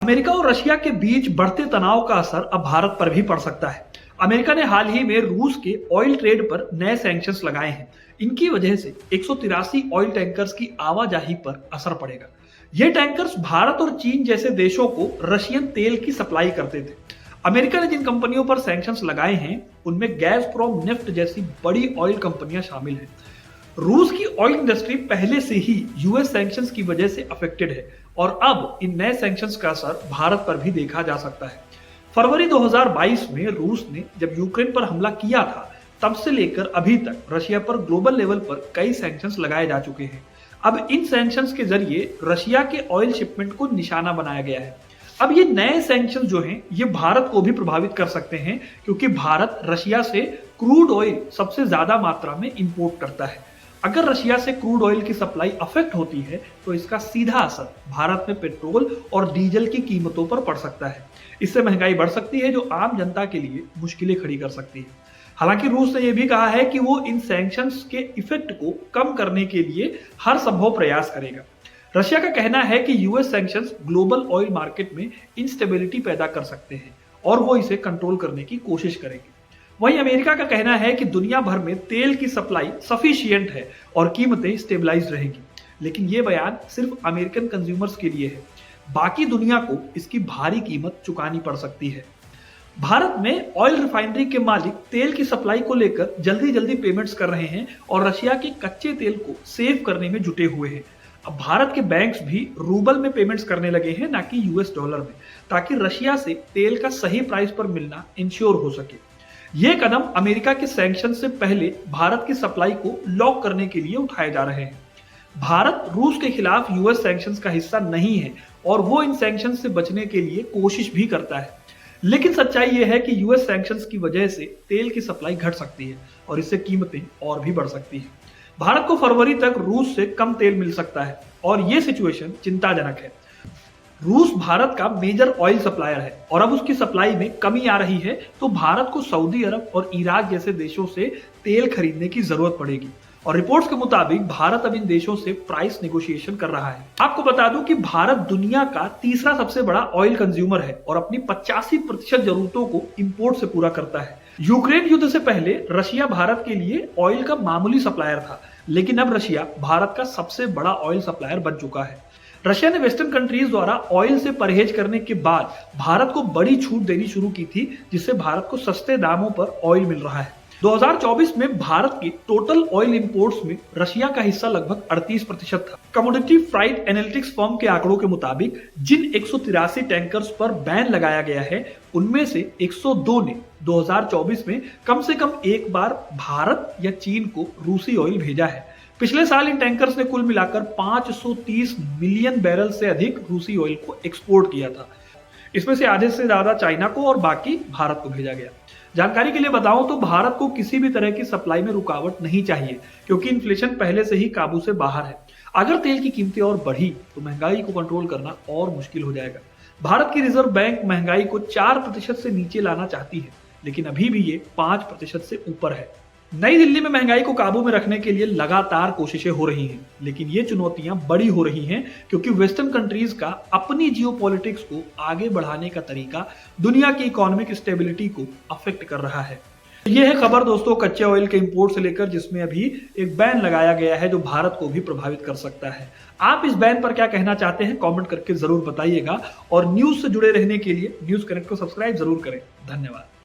America और Russia के बीच बढ़ते तनाव का असर अब भारत पर भी पड़ सकता है। अमेरिका ने हाल ही में रूस के ऑयल ट्रेड पर नए सैंक्शंस लगाए हैं। इनकी वजह से 183 ऑयल टैंकर्स की आवाजाही पर असर पड़ेगा। ये टैंकर्स भारत और चीन जैसे देशों को रशियन तेल की सप्लाई करते थे। अमेरिका ने जिन कंपनियों पर सैंक्शंस लगाए हैं, उनमें गैज़प्रोम नेफ्ट जैसी बड़ी ऑयल कंपनियां शामिल हैं। रूस की ऑयल इंडस्ट्री पहले से ही यूएस सैंक्शंस की वजह से अफेक्टेड है और अब इन नए सैंक्शंस का असर भारत पर भी देखा जा सकता है। फरवरी 2022 में रूस ने जब यूक्रेन पर हमला किया था, तब से लेकर अभी तक रशिया पर ग्लोबल लेवल पर कई सैंक्शंस लगाए जा चुके हैं। अब इन सैंक्शंस के जरिए रशिया के ऑयल शिपमेंट को निशाना बनाया गया है। अब ये नए सैंक्शंस जो हैं, ये भारत को भी प्रभावित कर सकते हैं, क्योंकि भारत रशिया से क्रूड ऑयल सबसे ज्यादा मात्रा में इंपोर्ट करता है। अगर रशिया से क्रूड ऑयल की सप्लाई अफेक्ट होती है, तो इसका सीधा असर भारत में पेट्रोल और डीजल की कीमतों पर पड़ सकता है। इससे महंगाई बढ़ सकती है, जो आम जनता के लिए मुश्किलें खड़ी कर सकती है। हालांकि रूस ने यह भी कहा है कि वो इन सैंक्शंस के इफेक्ट को कम करने के लिए हर संभव प्रयास करेगा। रशिया का कहना है कि US sanctions global oil market में इंस्टेबिलिटी पैदा कर सकते हैं और वो इसे कंट्रोल करने की कोशिश करेंगे। वहीं अमेरिका का कहना है कि दुनिया भर में तेल की सप्लाई सफिशिएंट है और कीमतें स्टेबलाइज रहेंगी। लेकिन यह बयान सिर्फ अमेरिकन कंज्यूमर्स के लिए है। बाकी दुनिया को इसकी भारी कीमत चुकानी पड़ सकती है। भारत में ऑयल रिफाइनरी के मालिक तेल की सप्लाई को लेकर जल्दी जल्दी पेमेंट्स कर रहे हैं और रशिया के कच्चे तेल को सेव करने में जुटे हुए हैं। अब भारत के बैंक्स भी रूबल में पेमेंट्स करने लगे हैं, ना कि यूएस डॉलर में, ताकि रशिया से तेल का सही प्राइस पर मिलना इंश्योर हो सके। ये कदम अमेरिका के सैंक्शन से पहले भारत की सप्लाई को लॉक करने के लिए उठाए जा रहे हैं। भारत रूस के खिलाफ यूएस सैंक्शंस का हिस्सा नहीं है और वो इन सैंक्शंस से बचने के लिए कोशिश भी करता है। लेकिन सच्चाई यह है कि यूएस सैंक्शंस की वजह से तेल की सप्लाई घट सकती है और इससे कीमतें और भी बढ़ सकती है। भारत को फरवरी तक रूस से कम तेल मिल सकता है और ये सिचुएशन चिंताजनक है। रूस भारत का मेजर ऑयल सप्लायर है और अब उसकी सप्लाई में कमी आ रही है, तो भारत को सऊदी अरब और इराक जैसे देशों से तेल खरीदने की जरूरत पड़ेगी। और रिपोर्ट्स के मुताबिक भारत अब इन देशों से प्राइस नेगोशिएशन कर रहा है। आपको बता दूं कि भारत दुनिया का तीसरा सबसे बड़ा ऑयल कंज्यूमर है और अपनी 85% जरूरतों को इंपोर्ट से पूरा करता है। यूक्रेन युद्ध से पहले रशिया भारत के लिए ऑयल का मामूली सप्लायर था, लेकिन अब रशिया भारत का सबसे बड़ा ऑयल सप्लायर बन चुका है। रशिया ने वेस्टर्न कंट्रीज द्वारा ऑयल से परहेज करने के बाद भारत को बड़ी छूट देनी शुरू की थी, जिससे भारत को सस्ते दामों पर ऑयल मिल रहा है। 2024 में भारत के टोटल ऑयल इंपोर्ट्स में रशिया का हिस्सा लगभग 38% था। कमोडिटी फ्राइट एनालिटिक्स फर्म के आंकड़ों के मुताबिक जिन 183 टैंकर्स पर बैन लगाया गया है, उनमें से 102 ने 2024 में कम से कम एक बार भारत या चीन को रूसी ऑयल भेजा है। पिछले साल इन टैंकर्स ने कुल मिलाकर 530 मिलियन बैरल से अधिक रूसी ऑयल को एक्सपोर्ट किया था। इसमें से आधे से ज्यादा चाइना को और बाकी भारत को भेजा गया। जानकारी के लिए बताऊं तो भारत को किसी भी तरह की सप्लाई में रुकावट नहीं चाहिए, क्योंकि इन्फ्लेशन पहले से ही काबू से बाहर है। अगर तेल की कीमतें और बढ़ी तो महंगाई को कंट्रोल करना और मुश्किल हो जाएगा। भारत की रिजर्व बैंक महंगाई को 4% से नीचे लाना चाहती है, लेकिन अभी भी ये 5% से ऊपर है। नई दिल्ली में महंगाई को काबू में रखने के लिए लगातार कोशिशें हो रही हैं, लेकिन ये चुनौतियां बड़ी हो रही हैं, क्योंकि वेस्टर्न कंट्रीज का अपनी जियोपॉलिटिक्स को आगे बढ़ाने का तरीका दुनिया की इकोनॉमिक स्टेबिलिटी को अफेक्ट कर रहा है। ये है खबर दोस्तों कच्चे ऑयल के इंपोर्ट से लेकर, जिसमें अभी एक बैन लगाया गया है जो भारत को भी प्रभावित कर सकता है। आप इस बैन पर क्या कहना चाहते हैं, कमेंट करके जरूर बताइएगा और न्यूज से जुड़े रहने के लिए न्यूज कनेक्ट को सब्सक्राइब जरूर करें। धन्यवाद।